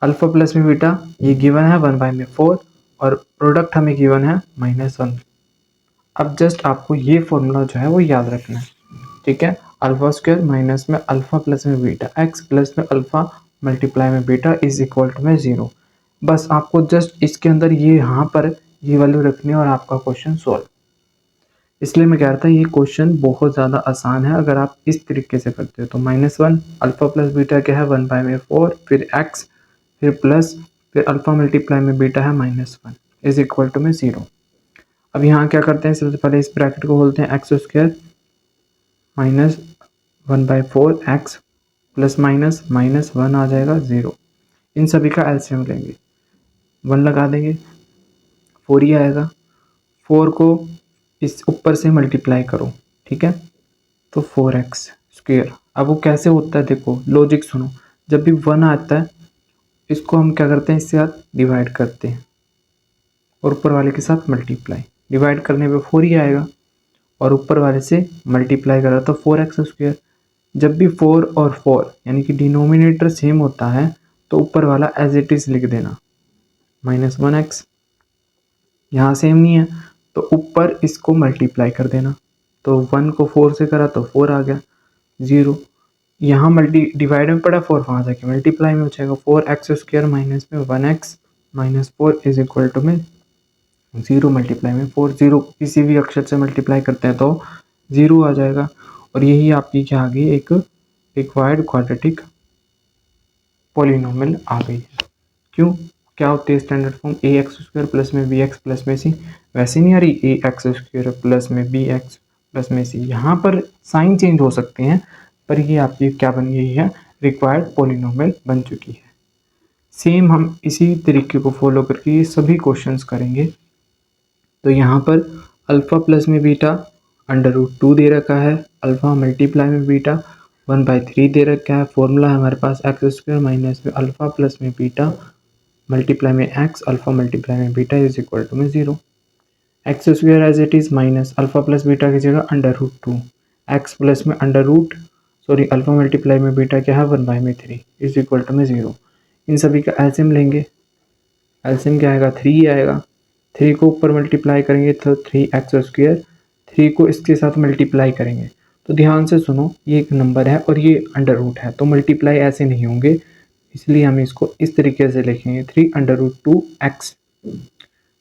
अल्फा प्लस में बीटा ये गिवन है 1/4, और प्रोडक्ट हमें गिवन है -1। अब जस्ट आपको ये फॉर्मूला जो है वो याद रखना है। ठीक है, अल्फा स्क्वायर माइनस में अल्फा प्लस में बीटा एक्स प्लस में अल्फा मल्टीप्लाई में बीटा इज इक्वल टू में 0। बस आपको जस्ट इसके अंदर ये यहाँ पर ये वैल्यू रखनी है और आपका क्वेश्चन सॉल्व। इसलिए मैं कह रहा था ये क्वेश्चन बहुत ज़्यादा आसान है अगर आप इस तरीके से करते हो। तो -1 अल्फा प्लस बीटा क्या है 1/4, फिर एक्स, फिर प्लस, फिर अल्फा मल्टीप्लाई में बीटा है -1 इज इक्वल टू में 0। अब यहाँ क्या करते हैं, सबसे पहले इस ब्रैकेट को बोलते हैं एक्स स्क्वायर -1/4 एक्स प्लस -1 आ जाएगा 0। इन सभी का एलसीएम लेंगे, 1 लगा देंगे, 4 ही आएगा। 4 को इस ऊपर से मल्टीप्लाई करो, ठीक है, तो 4x स्क्वायर। अब वो कैसे होता है, देखो लॉजिक सुनो, जब भी 1 आता है इसको हम क्या करते हैं, इससे साथ डिवाइड करते हैं और ऊपर वाले के साथ मल्टीप्लाई। डिवाइड करने पे 4 ही आएगा और ऊपर वाले से मल्टीप्लाई करा तो 4x स्क्वायर। जब भी 4 और 4 यानी कि डिनोमिनेटर सेम होता है तो ऊपर वाला एज इट इज लिख देना, -1x। यहाँ सेम नहीं है तो ऊपर इसको मल्टीप्लाई कर देना, तो 1 को 4 से करा तो 4 आ गया 0। यहाँ डिवाइड में पड़ा 4, वहाँ जाके मल्टीप्लाई में हो जाएगा 4x स्क्वायर माइनस में 1x minus 4 is equal to में 0 मल्टीप्लाई में 4। 0 किसी भी अक्षर से मल्टीप्लाई करते हैं तो 0 आ जाएगा। और यही आपकी क्या आ गई, एक रिक्वायर्ड क्वाड्रेटिक पॉलिनोमियल आ गई है। क्यों, क्या होती है standard form, ax square plus में bx प्लस में c, वैसे नहीं आ रही ax स्क्वायर प्लस में bx प्लस में c। यहाँ पर साइन चेंज हो सकते हैं पर ये आपकी क्या बन गई है, रिक्वायर्ड पॉलिनोमियल बन चुकी है। सेम हम इसी तरीके को फॉलो करके ये सभी क्वेश्चंस करेंगे। तो यहाँ पर अल्फ़ा प्लस में बीटा √2 दे रखा है, अल्फ़ा मल्टीप्लाई में बीटा 1/3 दे रखा है। फॉर्मूला है हमारे पास एक्स स्क्वायर माइनस में अल्फ़ा प्लस में बीटा मल्टीप्लाई में एक्स अल्फ़ा मल्टीप्लाई में बीटा इज इक्वल टू में 0। X square as it is minus alpha plus beta की जगह √2 एक्स प्लस में अल्फ़ा मल्टीप्लाई में बीटा क्या है 1/3 इज इक्वल टू में 0। इन सभी का एलसीएम लेंगे, एलसीएम क्या आएगा, 3 आएगा। 3 को ऊपर मल्टीप्लाई करेंगे तो 3x स्क्वायर, 3 को इसके साथ मल्टीप्लाई करेंगे तो ध्यान से सुनो, ये एक नंबर है और ये √ है तो मल्टीप्लाई ऐसे नहीं होंगे, इसलिए हम इसको इस तरीके से लिखेंगे 3√2x।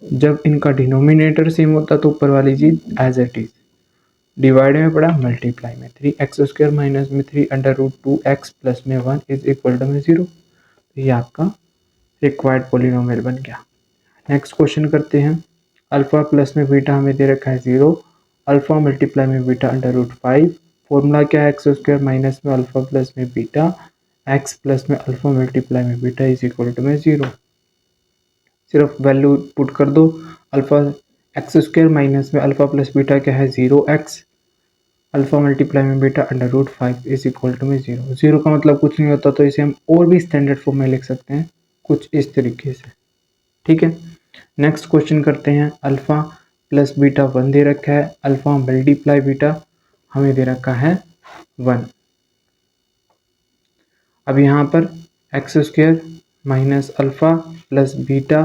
जब इनका डिनोमिनेटर सेम होता तो ऊपर वाली चीज एज इट इज, डिवाइड में पड़ा मल्टीप्लाई में 3x स्क्वायर माइनस में 3√2x प्लस में 1 इज इक्वल टू में 0। तो ये आपका रिक्वायर्ड पॉलिनोमियल बन गया। नेक्स्ट क्वेश्चन करते हैं। अल्फ़ा प्लस में बीटा हमें दे रखा है 0, अल्फ़ा मल्टीप्लाई में बीटा √5। फॉर्मूला क्या है, एक्स स्क्वायर माइनस में अल्फ़ा प्लस में बीटा एक्स प्लस में अल्फ़ा मल्टीप्लाई में बीटा इज इक्वल टू में 0। सिर्फ वैल्यू पुट कर दो, अल्फ़ा एक्स स्क्वायर माइनस में अल्फ़ा प्लस बीटा क्या है 0x, अल्फ़ा मल्टीप्लाई में बीटा √5 इज इक्वल टू में 0। 0 का मतलब कुछ नहीं होता तो इसे हम और भी स्टैंडर्ड फॉर्म में लिख सकते हैं, कुछ इस तरीके से। ठीक है, नेक्स्ट क्वेश्चन करते हैं। अल्फ़ा प्लस बीटा 1 दे रखा है, अल्फ़ा मल्टीप्लाई बीटा हमें दे रखा है 1। अब यहाँ पर x square minus alpha plus beta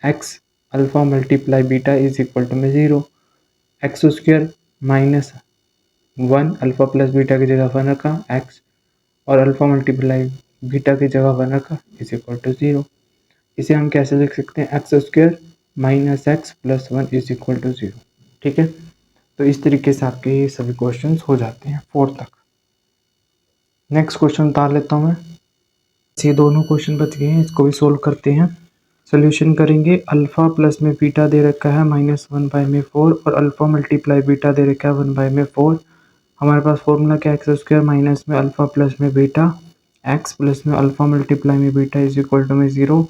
x alpha multiply beta is equal to में 0। X square minus 1 alpha plus beta की जगह 1 रखा एक्स, और अल्फ़ा मल्टीप्लाई बीटा की जगह 1 रखा इज इक्वल टू 0। इसे हम कैसे लिख सकते हैं, x square minus x plus 1 is equal to 0। ठीक है, तो इस तरीके से आपके ये सभी क्वेश्चन हो जाते हैं 4 तक। नेक्स्ट क्वेश्चन उतार लेता हूँ मैं। ये दोनों क्वेश्चन बच गए हैं, इसको भी सोल्व करते हैं। सोल्यूशन करेंगे। अल्फ़ा प्लस में बीटा दे रखा है -1/4 और अल्फ़ा मल्टीप्लाई बीटा दे रखा है 1/4। हमारे पास फॉर्मूला क्या है, एक्स स्क्वायर माइनस में अल्फ़ा प्लस में बीटा एक्स प्लस में अल्फ़ा मल्टीप्लाई में बीटा इज इक्वल टू में 0।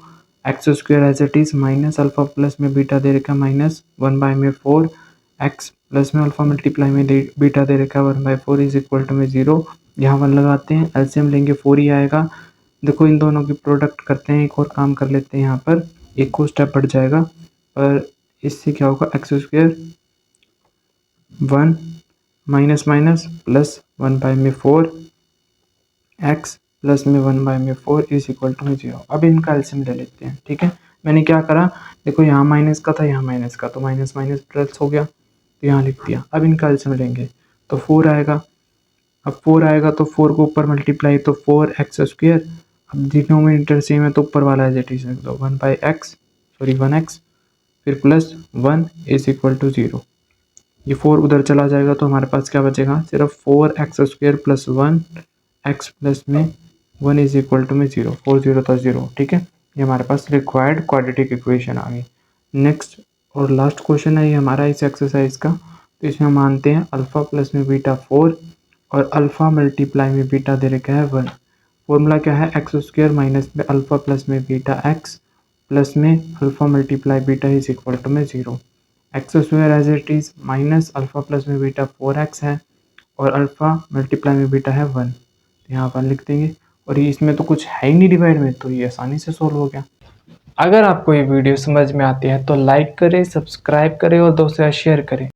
X square as it is minus alpha plus में बीटा दे रखा है -1/4 एक्स प्लस में अल्फ़ा मल्टीप्लाई में बीटा दे रखा है 1/4 इज इक्वल टू में 0। यहाँ 1 लगाते हैं, एलसीएम लेंगे 4 ही आएगा। देखो इन दोनों की प्रोडक्ट करते हैं, एक और काम कर लेते हैं। यहाँ पर एक को स्टेप बढ़ जाएगा, पर इससे क्या होगा, x square 1 minus minus plus 1/4 x plus में 1/4 इज इक्वल टू 0। अब इनका एलसीएम ले लेते हैं। ठीक है, मैंने क्या करा, देखो यहाँ माइनस का था, यहाँ माइनस का, तो माइनस माइनस प्लस हो गया, तो यहाँ लिख दिया। अब इनका एलसीएम लेंगे तो 4 आएगा। अब 4 आएगा तो 4 को ऊपर मल्टीप्लाई, तो 4 एक्स स्क्वायर। अब डिनोमिनेटर सेम है तो ऊपर वाला एज इट इज रख दो, 1x, फिर प्लस 1 इज इक्वल टू 0। ये 4 उधर चला जाएगा तो हमारे पास क्या बचेगा, सिर्फ 4x square plus 1 x plus में 1 इज इक्वल टू में 0। 4 0 तो 0। ठीक है, ये हमारे पास रिक्वायर्ड क्वाड्रेटिक इक्वेशन आ गई। नेक्स्ट और लास्ट क्वेश्चन है ये हमारा इस एक्सरसाइज का। तो इसमें हम मानते हैं अल्फ़ा प्लस में बीटा 4 और अल्फ़ा मल्टीप्लाई में बीटा दे रखा है 1। फॉर्मूला क्या है, एक्स स्क्वायर माइनस में अल्फ़ा प्लस में बीटा एक्स प्लस में alpha multiply beta is equal to में 0। X square as it is minus alpha plus में बीटा 4x है और अल्फ़ा मल्टीप्लाई में बीटा है 1, तो यहाँ पर लिख देंगे। और ये इसमें तो कुछ है ही नहीं डिवाइड में, तो ये आसानी से सोल्व हो गया। अगर आपको ये वीडियो समझ में आती है तो लाइक करें, सब्सक्राइब करें और दोस्तों शेयर करें।